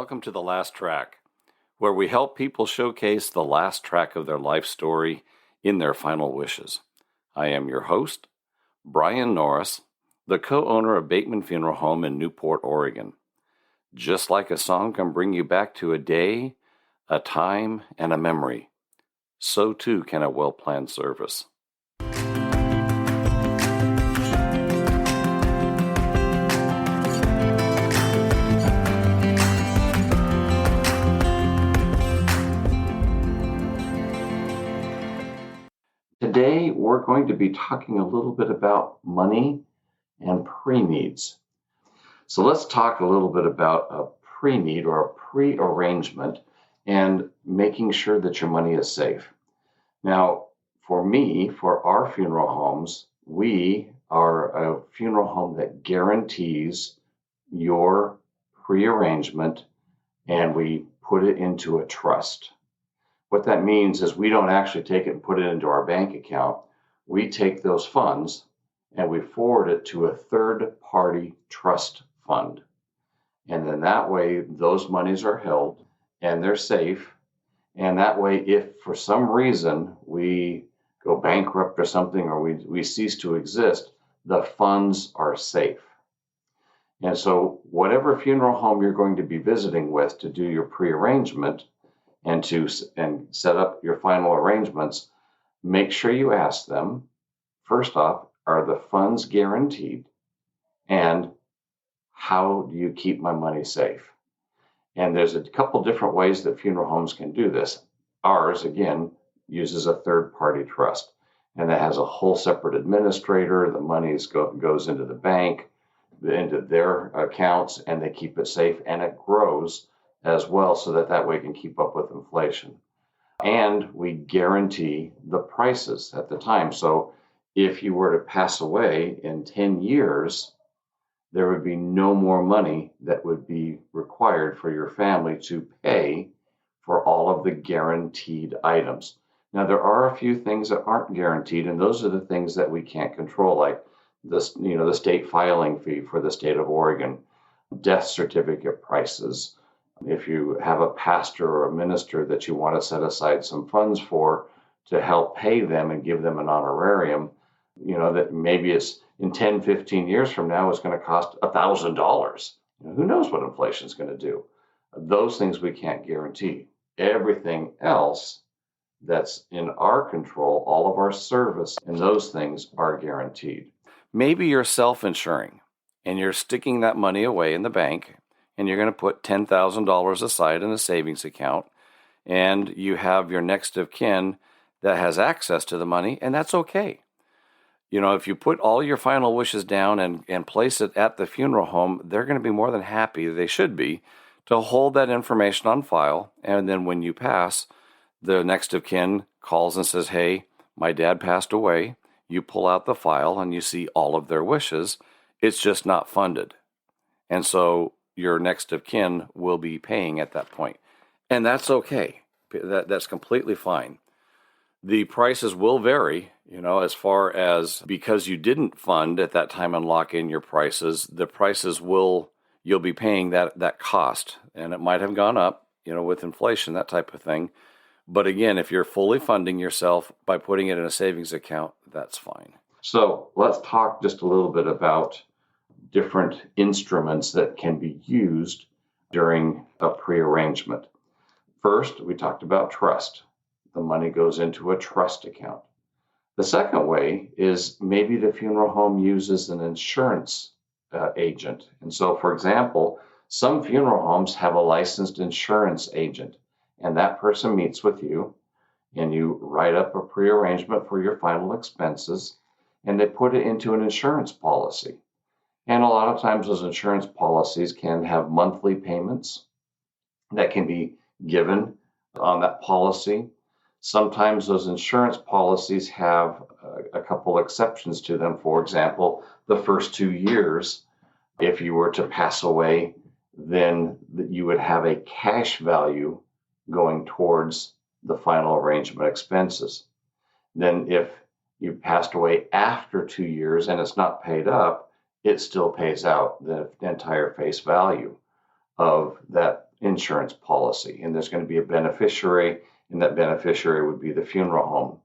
Welcome to The Last Track, where we help people showcase the last track of their life story in their final wishes. I am your host, Brian Norris, the co-owner of Bateman Funeral Home in Newport, Oregon. Just like a song can bring you back to a day, a time, and a memory, so too can a well-planned service. Today, we're going to be talking a little bit about money and pre-needs. So let's talk a little bit about a pre-need or a pre-arrangement and making sure that your money is safe. Now, for our funeral homes, we are a funeral home that guarantees your pre-arrangement, and we put it into a trust. What that means is we don't actually take it and put it into our bank account. We take those funds and we forward it to a third-party trust fund. And then that way, those monies are held and they're safe. And that way, if for some reason we go bankrupt or something, or we cease to exist, the funds are safe. And so whatever funeral home you're going to be visiting with to do your pre-arrangement, and set up your final arrangements, make sure you ask them, first off, are the funds guaranteed? And how do you keep my money safe? And there's a couple different ways that funeral homes can do this. Ours, again, uses a third-party trust, and that has a whole separate administrator. The money goes into the bank, into their accounts, and they keep it safe, and it grows as well, so that way it can keep up with inflation. And we guarantee the prices at the time. So if you were to pass away in 10 years, there would be no more money that would be required for your family to pay for all of the guaranteed items. Now, there are a few things that aren't guaranteed, and those are the things that we can't control, like the state filing fee for the state of Oregon, death certificate prices. If you have a pastor or a minister that you want to set aside some funds for to help pay them and give them an honorarium, that maybe it's in 10, 15 years from now, it's going to cost $1,000. Who knows what inflation is going to do? Those things we can't guarantee. Everything else that's in our control, all of our service and those things are guaranteed. Maybe you're self-insuring and you're sticking that money away in the bank, and you're going to put $10,000 aside in a savings account, and you have your next of kin that has access to the money, and that's okay. If you put all your final wishes down and place it at the funeral home, they're going to be more than happy, they should be, to hold that information on file, and then when you pass, the next of kin calls and says, hey, my dad passed away. You pull out the file and you see all of their wishes. It's just not funded. And so your next of kin will be paying at that point. And that's okay. That's completely fine. The prices will vary, as far as, because you didn't fund at that time and lock in your prices, the prices you'll be paying that cost. And it might have gone up, with inflation, that type of thing. But again, if you're fully funding yourself by putting it in a savings account, that's fine. So let's talk just a little bit about different instruments that can be used during a pre-arrangement. First, we talked about trust. The money goes into a trust account. The second way is maybe the funeral home uses an insurance agent. And so, for example, some funeral homes have a licensed insurance agent, and that person meets with you, and you write up a pre-arrangement for your final expenses, and they put it into an insurance policy. And a lot of times those insurance policies can have monthly payments that can be given on that policy. Sometimes those insurance policies have a couple exceptions to them. For example, the first 2 years, if you were to pass away, then you would have a cash value going towards the final arrangement expenses. Then if you passed away after 2 years and it's not paid up, it still pays out the entire face value of that insurance policy, and there's going to be a beneficiary, and that beneficiary would be the funeral home.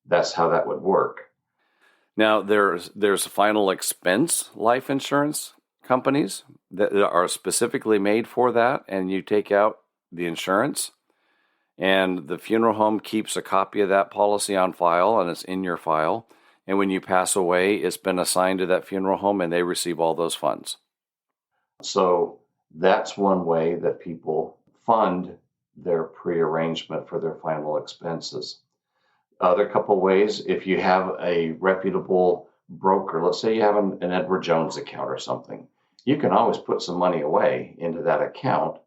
That's how that would work. Now, there's final expense life insurance companies that are specifically made for that, and you take out the insurance, and the funeral home keeps a copy of that policy on file, and it's in your file. And when you pass away, it's been assigned to that funeral home, and they receive all those funds. So that's one way that people fund their prearrangement for their final expenses. Other couple ways, if you have a reputable broker, let's say you have an Edward Jones account or something, you can always put some money away into that account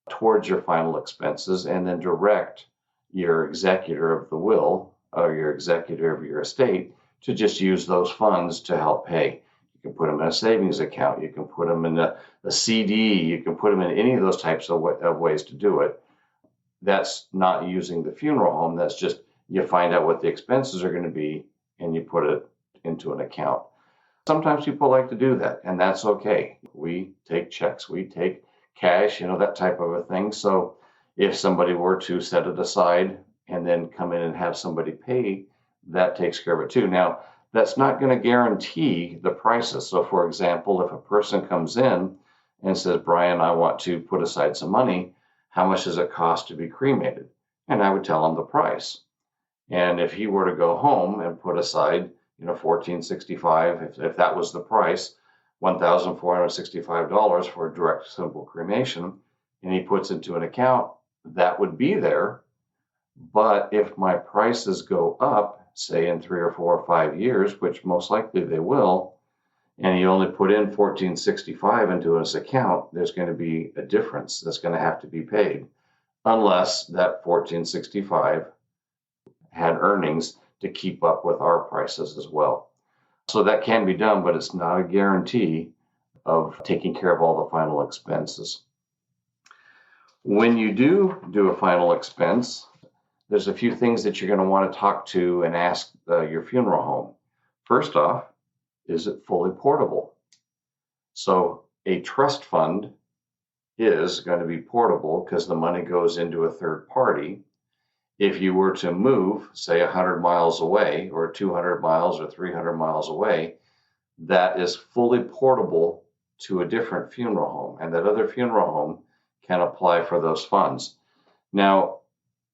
towards your final expenses and then direct your executor of the will or your executor of your estate to just use those funds to help pay. You can put them in a savings account. You can put them in a CD. You can put them in any of those types of ways to do it. That's not using the funeral home. That's just you find out what the expenses are going to be and you put it into an account. Sometimes people like to do that, and that's okay. We take checks, we take cash, that type of a thing. So if somebody were to set it aside and then come in and have somebody pay, that takes care of it too. Now, that's not going to guarantee the prices. So for example, if a person comes in and says, Brian, I want to put aside some money, how much does it cost to be cremated? And I would tell him the price. And if he were to go home and put aside, $1,465, if that was the price, $1,465 for a direct simple cremation, and he puts into an account, that would be there. But if my prices go up, say in 3 or 4 or 5 years, which most likely they will, and you only put in $1,465 into this account, there's going to be a difference that's going to have to be paid, unless that $1,465 had earnings to keep up with our prices as well. So that can be done, but it's not a guarantee of taking care of all the final expenses. When you do a final expense, there's a few things that you're going to want to talk to and ask your funeral home. First off, is it fully portable? So a trust fund is going to be portable because the money goes into a third party. If you were to move, say 100 miles away or 200 miles or 300 miles away, that is fully portable to a different funeral home, and that other funeral home can apply for those funds. Now,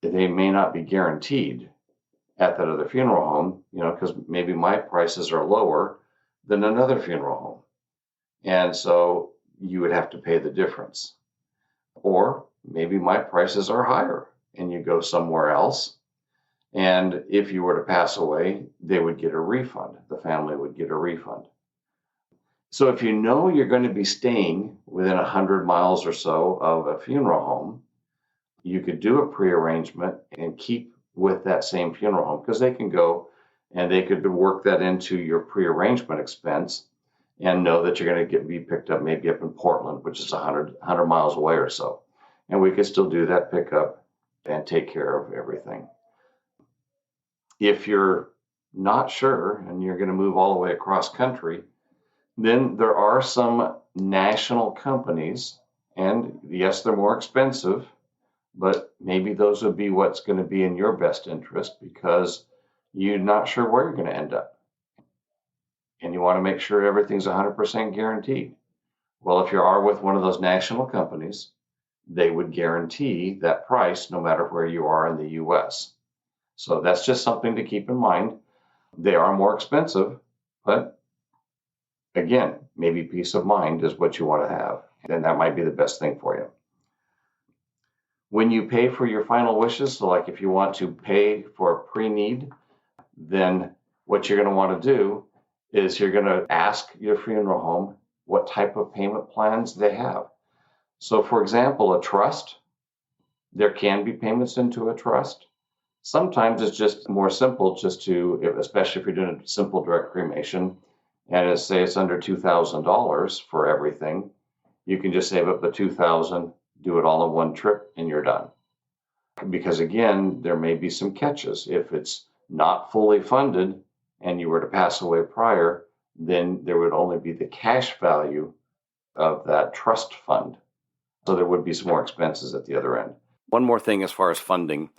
they may not be guaranteed at that other funeral home, because maybe my prices are lower than another funeral home. And so you would have to pay the difference. Or maybe my prices are higher and you go somewhere else. And if you were to pass away, they would get a refund. The family would get a refund. So if you know you're going to be staying within 100 miles or so of a funeral home, you could do a prearrangement and keep with that same funeral home, because they can go and they could work that into your prearrangement expense and know that you're going to be picked up maybe up in Portland, which is 100 miles away or so. And we could still do that pickup and take care of everything. If you're not sure and you're going to move all the way across country, then there are some national companies, and yes, they're more expensive, but maybe those would be what's going to be in your best interest because you're not sure where you're going to end up. And you want to make sure everything's 100% guaranteed. Well, if you are with one of those national companies, they would guarantee that price no matter where you are in the U.S. So that's just something to keep in mind. They are more expensive, but again, maybe peace of mind is what you want to have, and that might be the best thing for you. When you pay for your final wishes, so like if you want to pay for a pre-need, then what you're going to want to do is you're going to ask your funeral home what type of payment plans they have. So for example, a trust, there can be payments into a trust. Sometimes it's just more simple especially if you're doing a simple direct cremation, and say it's under $2,000 for everything, you can just save up the $2,000, do it all in one trip, and you're done. Because again, there may be some catches. If it's not fully funded and you were to pass away prior, then there would only be the cash value of that trust fund. So there would be some more expenses at the other end. One more thing as far as funding.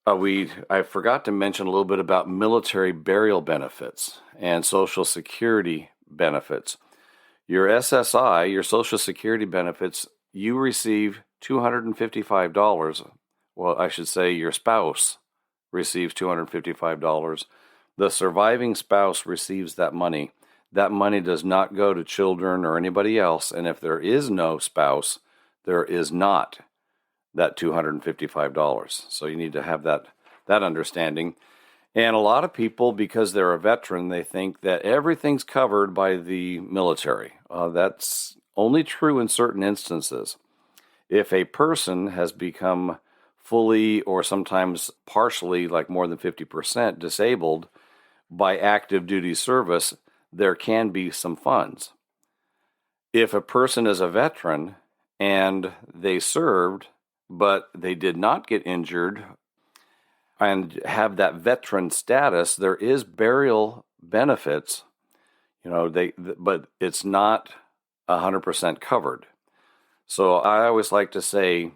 I forgot to mention a little bit about military burial benefits and Social Security benefits. Your SSI, your Social Security benefits, you receive $255. Well, I should say your spouse receives $255. The surviving spouse receives that money. That money does not go to children or anybody else. And if there is no spouse, there is not that $255. So you need to have that understanding. And a lot of people, because they're a veteran, they think that everything's covered by the military. That's only true in certain instances. If a person has become fully or sometimes partially, like more than 50% disabled by active duty service, there can be some funds. If a person is a veteran and they served, but they did not get injured and have that veteran status, there is burial benefits, but it's not 100% covered. So I always like to say,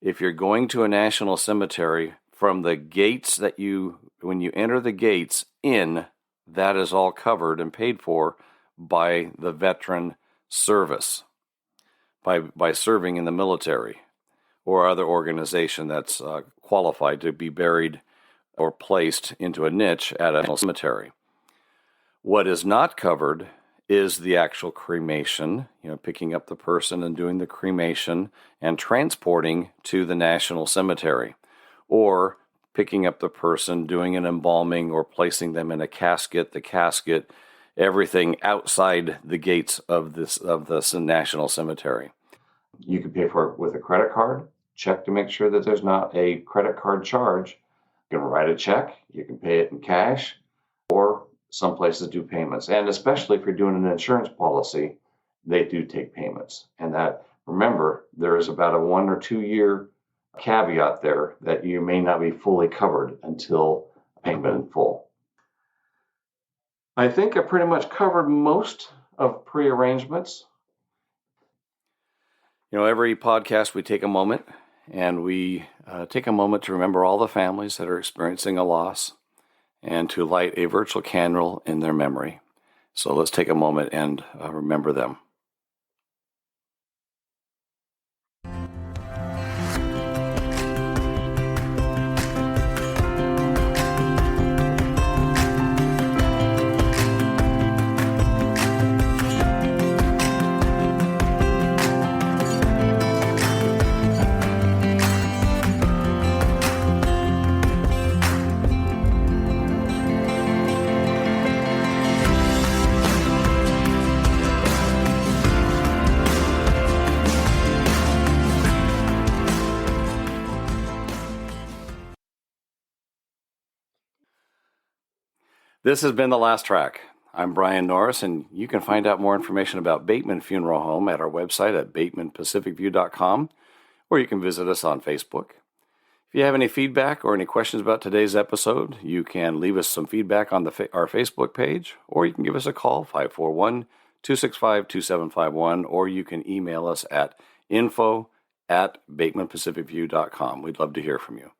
if you're going to a national cemetery, from the gates when you enter the gates in, that is all covered and paid for by the veteran service, by serving in the military or other organization that's qualified to be buried or placed into a niche at a cemetery. What is not covered is the actual cremation, picking up the person and doing the cremation and transporting to the national cemetery, or picking up the person, doing an embalming, or placing them in a casket, everything outside the gates of this national cemetery. You can pay for it with a credit card. Check to make sure that there's not a credit card charge. You can write a check. You can pay it in cash, or some places do payments. And especially if you're doing an insurance policy, they do take payments. And that, remember, there is about a 1 or 2 year caveat there that you may not be fully covered until payment in full. I think I pretty much covered most of pre-arrangements. Every podcast we take a moment, and we take a moment to remember all the families that are experiencing a loss and to light a virtual candle in their memory. So let's take a moment and remember them. This has been The Last Track. I'm Brian Norris, and you can find out more information about Bateman Funeral Home at our website at batemanpacificview.com, or you can visit us on Facebook. If you have any feedback or any questions about today's episode, you can leave us some feedback on our Facebook page, or you can give us a call, 541-265-2751, or you can email us at info@batemanpacificview.com. We'd love to hear from you.